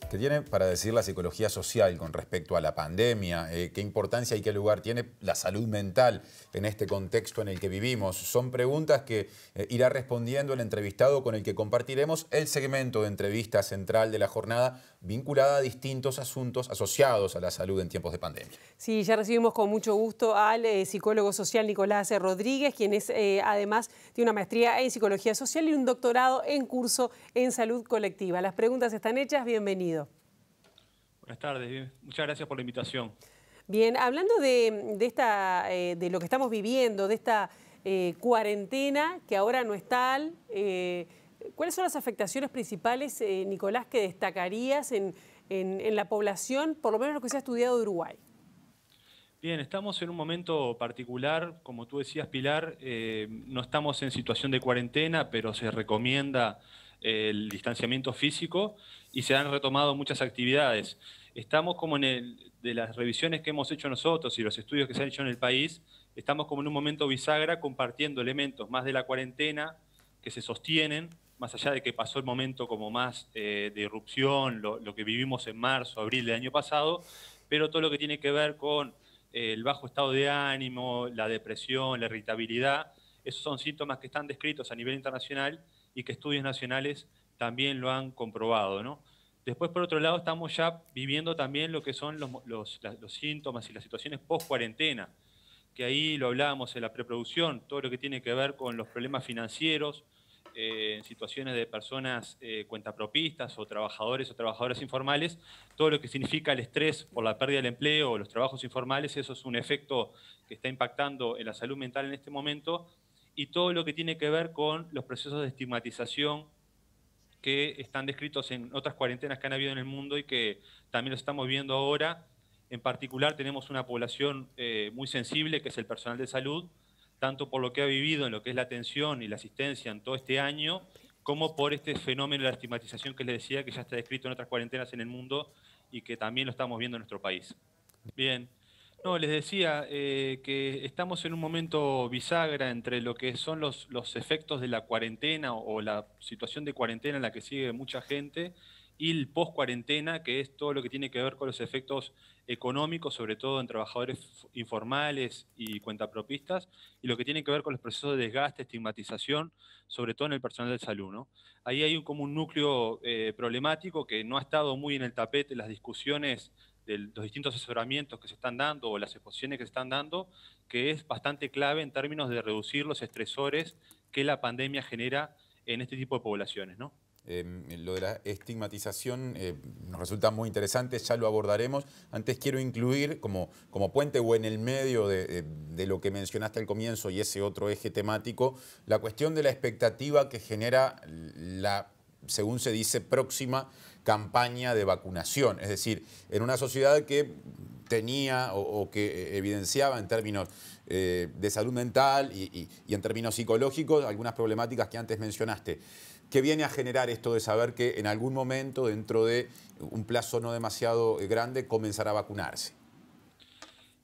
¿Qué tiene para decir la psicología social con respecto a la pandemia? ¿Qué importancia y qué lugar tiene la salud mental en este contexto en el que vivimos? Son preguntas que irá respondiendo el entrevistado con el que compartiremos el segmento de entrevista central de la jornada vinculada a distintos asuntos asociados a la salud en tiempos de pandemia. Sí, ya recibimos con mucho gusto al psicólogo social Nicolás Rodríguez, quien es además tiene una maestría en psicología social y un doctorado en curso en salud colectiva. Las preguntas están hechas, bienvenido. Buenas tardes, muchas gracias por la invitación. Bien, hablando de lo que estamos viviendo, de esta cuarentena que ahora no es tal, ¿cuáles son las afectaciones principales, Nicolás, que destacarías en la población, por lo menos lo que se ha estudiado de Uruguay? Bien, estamos en un momento particular, como tú decías, Pilar, no estamos en situación de cuarentena, pero se recomienda el distanciamiento físico y se han retomado muchas actividades. Estamos como de las revisiones que hemos hecho nosotros y los estudios que se han hecho en el país, estamos como en un momento bisagra compartiendo elementos más de la cuarentena que se sostienen, más allá de que pasó el momento como más de irrupción, lo que vivimos en marzo, abril del año pasado, pero todo lo que tiene que ver con el bajo estado de ánimo, la depresión, la irritabilidad, esos son síntomas que están descritos a nivel internacional y que estudios nacionales también lo han comprobado, ¿no? Después, por otro lado, estamos ya viviendo también lo que son los síntomas y las situaciones post-cuarentena, que ahí lo hablábamos en la preproducción, todo lo que tiene que ver con los problemas financieros, en situaciones de personas cuentapropistas o trabajadoras informales, todo lo que significa el estrés por la pérdida del empleo o los trabajos informales, eso es un efecto que está impactando en la salud mental en este momento, y todo lo que tiene que ver con los procesos de estigmatización que están descritos en otras cuarentenas que han habido en el mundo y que también los estamos viendo ahora. En particular tenemos una población muy sensible, que es el personal de salud, tanto por lo que ha vivido en lo que es la atención y la asistencia en todo este año, como por este fenómeno de la estigmatización que les decía, que ya está descrito en otras cuarentenas en el mundo y que también lo estamos viendo en nuestro país. Bien. No, les decía que estamos en un momento bisagra entre lo que son los efectos de la cuarentena o la situación de cuarentena en la que sigue mucha gente y el post-cuarentena, que es todo lo que tiene que ver con los efectos económicos, sobre todo en trabajadores informales y cuentapropistas, y lo que tiene que ver con los procesos de desgaste, estigmatización, sobre todo en el personal de salud, ¿no? Ahí hay como un núcleo problemático que no ha estado muy en el tapete las discusiones de los distintos asesoramientos que se están dando o las exposiciones que se están dando, que es bastante clave en términos de reducir los estresores que la pandemia genera en este tipo de poblaciones, ¿no? Lo de la estigmatización nos resulta muy interesante, ya lo abordaremos. Antes quiero incluir como puente o en el medio de lo que mencionaste al comienzo y ese otro eje temático, la cuestión de la expectativa que genera la, según se dice, próxima campaña de vacunación. Es decir, en una sociedad que tenía o que evidenciaba en términos de salud mental y en términos psicológicos algunas problemáticas que antes mencionaste. ¿Qué viene a generar esto de saber que en algún momento, dentro de un plazo no demasiado grande, comenzará a vacunarse?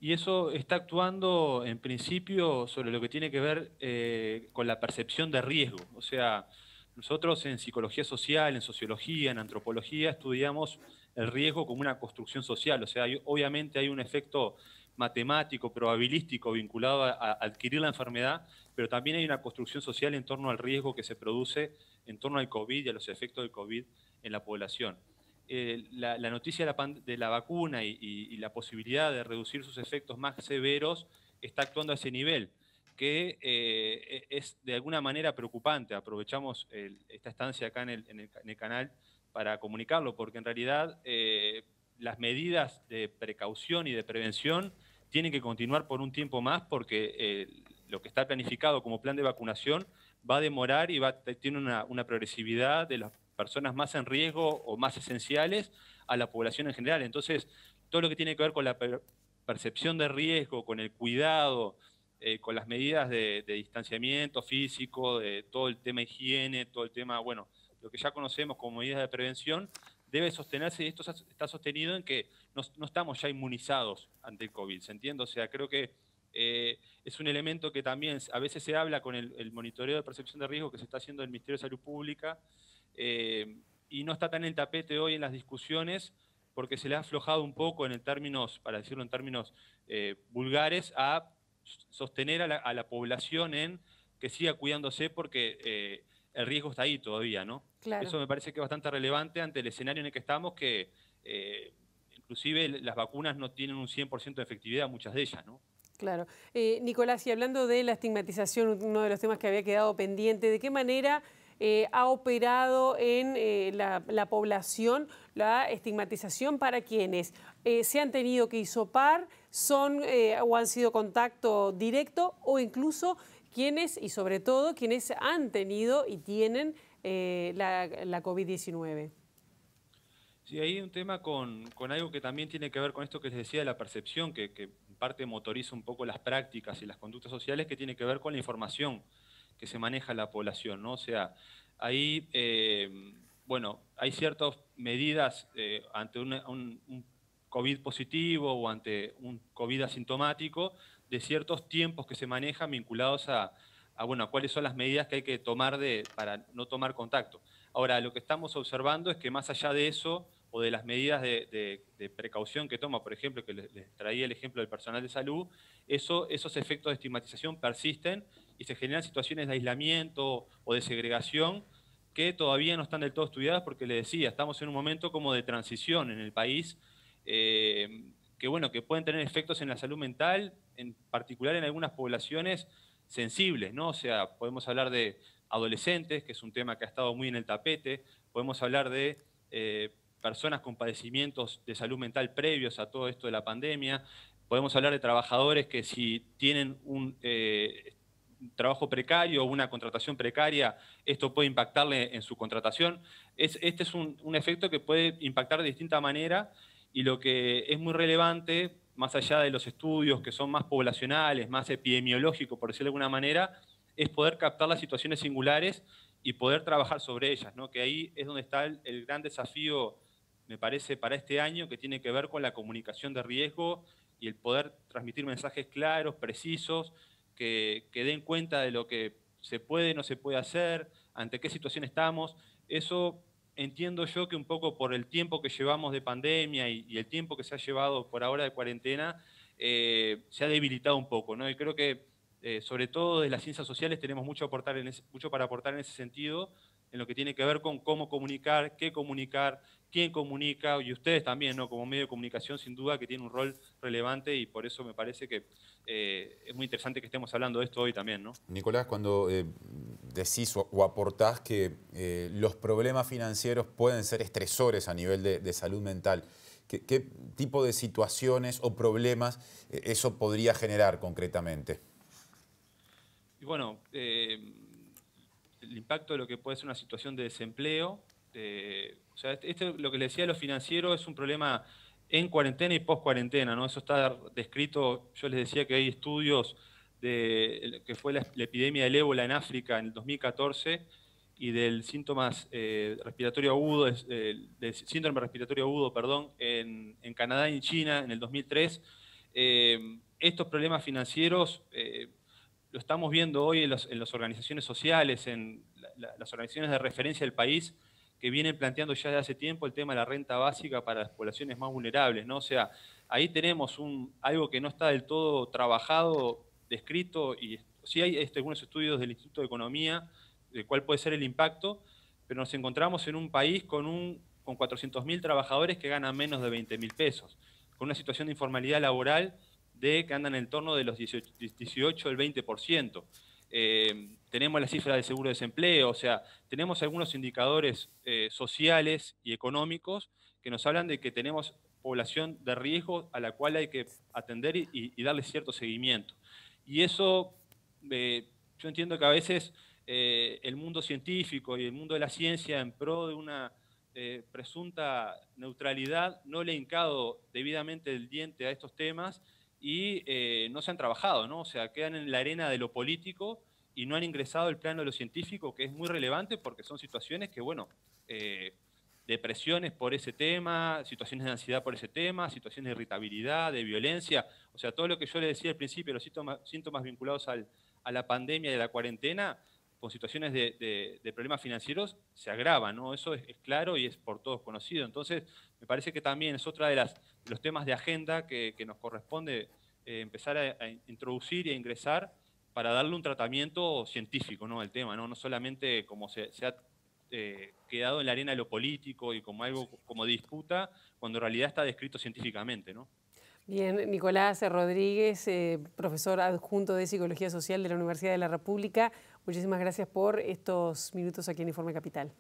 Y eso está actuando en principio sobre lo que tiene que ver con la percepción de riesgo. O sea, nosotros en psicología social, en sociología, en antropología, estudiamos el riesgo como una construcción social. O sea, obviamente hay un efecto matemático, probabilístico vinculado a adquirir la enfermedad, pero también hay una construcción social en torno al riesgo que se produce en torno al COVID y a los efectos del COVID en la población. La noticia de la vacuna y la posibilidad de reducir sus efectos más severos está actuando a ese nivel, que es de alguna manera preocupante. Aprovechamos esta estancia acá en el canal para comunicarlo, porque en realidad las medidas de precaución y de prevención tienen que continuar por un tiempo más, porque lo que está planificado como plan de vacunación va a demorar y tiene una progresividad de las personas más en riesgo o más esenciales a la población en general. Entonces, todo lo que tiene que ver con la percepción de riesgo, con el cuidado, con las medidas de distanciamiento físico, de todo el tema higiene, todo el tema, bueno, lo que ya conocemos como medidas de prevención, debe sostenerse, y esto está sostenido en que no estamos ya inmunizados ante el COVID, ¿se entiende? O sea, creo que es un elemento que también a veces se habla con el monitoreo de percepción de riesgo que se está haciendo en el Ministerio de Salud Pública, y no está tan en el tapete hoy en las discusiones porque se le ha aflojado un poco en términos, para decirlo en términos vulgares, a sostener a la población en que siga cuidándose porque el riesgo está ahí todavía, ¿no? Claro. Eso me parece que es bastante relevante ante el escenario en el que estamos, que inclusive las vacunas no tienen un 100% de efectividad, muchas de ellas, ¿no? Claro. Nicolás, y hablando de la estigmatización, uno de los temas que había quedado pendiente, ¿de qué manera ha operado en la población la estigmatización para quienes se han tenido que hisopar, son o han sido contacto directo, o incluso quienes, y sobre todo, quienes han tenido y tienen la COVID-19? Sí, hay un tema con algo que también tiene que ver con esto que les decía de la percepción, que en parte motoriza un poco las prácticas y las conductas sociales, que tiene que ver con la información que se maneja en la población, ¿no? O sea, ahí, bueno, hay ciertas medidas ante un COVID positivo o ante un COVID asintomático, de ciertos tiempos que se manejan vinculados bueno, a cuáles son las medidas que hay que tomar para no tomar contacto. Ahora, lo que estamos observando es que más allá de eso, o de las medidas de precaución que toma, por ejemplo, que les traía el ejemplo del personal de salud, esos efectos de estigmatización persisten y se generan situaciones de aislamiento o de segregación que todavía no están del todo estudiadas porque, les decía, estamos en un momento como de transición en el país, que, bueno, que pueden tener efectos en la salud mental, en particular en algunas poblaciones sensibles, ¿no? O sea, podemos hablar de adolescentes, que es un tema que ha estado muy en el tapete, podemos hablar de personas con padecimientos de salud mental previos a todo esto de la pandemia, podemos hablar de trabajadores que si tienen un trabajo precario o una contratación precaria, esto puede impactarle en su contratación. Este es un efecto que puede impactar de distinta manera, y lo que es muy relevante, más allá de los estudios que son más poblacionales, más epidemiológicos, por decirlo de alguna manera, es poder captar las situaciones singulares y poder trabajar sobre ellas, ¿no? Que ahí es donde está el gran desafío, me parece, para este año, que tiene que ver con la comunicación de riesgo y el poder transmitir mensajes claros, precisos, que den cuenta de lo que se puede, no se puede hacer, ante qué situación estamos. Eso entiendo yo que un poco por el tiempo que llevamos de pandemia y el tiempo que se ha llevado por ahora de cuarentena, se ha debilitado un poco, ¿no? Y creo que sobre todo desde las ciencias sociales tenemos mucho para aportar en ese sentido, en lo que tiene que ver con cómo comunicar, qué comunicar, quién comunica, y ustedes también, ¿no? Como medio de comunicación, sin duda que tiene un rol relevante, y por eso me parece que es muy interesante que estemos hablando de esto hoy también, ¿no? Nicolás, cuando decís o aportás que los problemas financieros pueden ser estresores a nivel de salud mental, ¿qué tipo de situaciones o problemas eso podría generar concretamente? Y bueno, el impacto de lo que puede ser una situación de desempleo. O sea, lo que les decía de lo financiero es un problema en cuarentena y post cuarentena, ¿no? Eso está descrito. Yo les decía que hay estudios de que fue la epidemia del ébola en África en el 2014 y del síntomas respiratorio agudo, del síndrome respiratorio agudo, perdón, en Canadá y en China en el 2003. Estos problemas financieros lo estamos viendo hoy en las organizaciones sociales, en las organizaciones de referencia del país, que vienen planteando ya de hace tiempo el tema de la renta básica para las poblaciones más vulnerables, ¿no? O sea, ahí tenemos algo que no está del todo trabajado, descrito, y sí hay algunos estudios del Instituto de Economía de cuál puede ser el impacto, pero nos encontramos en un país con 400.000 trabajadores que ganan menos de 20.000 pesos, con una situación de informalidad laboral que andan en el torno de los 18 al 20%. Tenemos la cifra del seguro de desempleo, o sea, tenemos algunos indicadores sociales y económicos que nos hablan de que tenemos población de riesgo a la cual hay que atender y darle cierto seguimiento. Y eso, yo entiendo que a veces el mundo científico y el mundo de la ciencia, en pro de una presunta neutralidad, no le ha hincado debidamente el diente a estos temas y no se han trabajado, ¿no? O sea, quedan en la arena de lo político y no han ingresado al plano de lo científico, que es muy relevante porque son situaciones que, bueno, depresiones por ese tema, situaciones de ansiedad por ese tema, situaciones de irritabilidad, de violencia, o sea, todo lo que yo le decía al principio, los síntomas vinculados a la pandemia y a la cuarentena, con situaciones de problemas financieros se agravan, ¿no? Eso es claro y es por todos conocido. Entonces, me parece que también es otra de los temas de agenda que nos corresponde empezar a introducir e ingresar para darle un tratamiento científico, ¿no? Al tema, ¿no? No solamente como se ha quedado en la arena de lo político y como algo como disputa, cuando en realidad está descrito científicamente, ¿no? Bien, Nicolás Rodríguez, profesor adjunto de Psicología Social de la Universidad de la República, muchísimas gracias por estos minutos aquí en Informe Capital.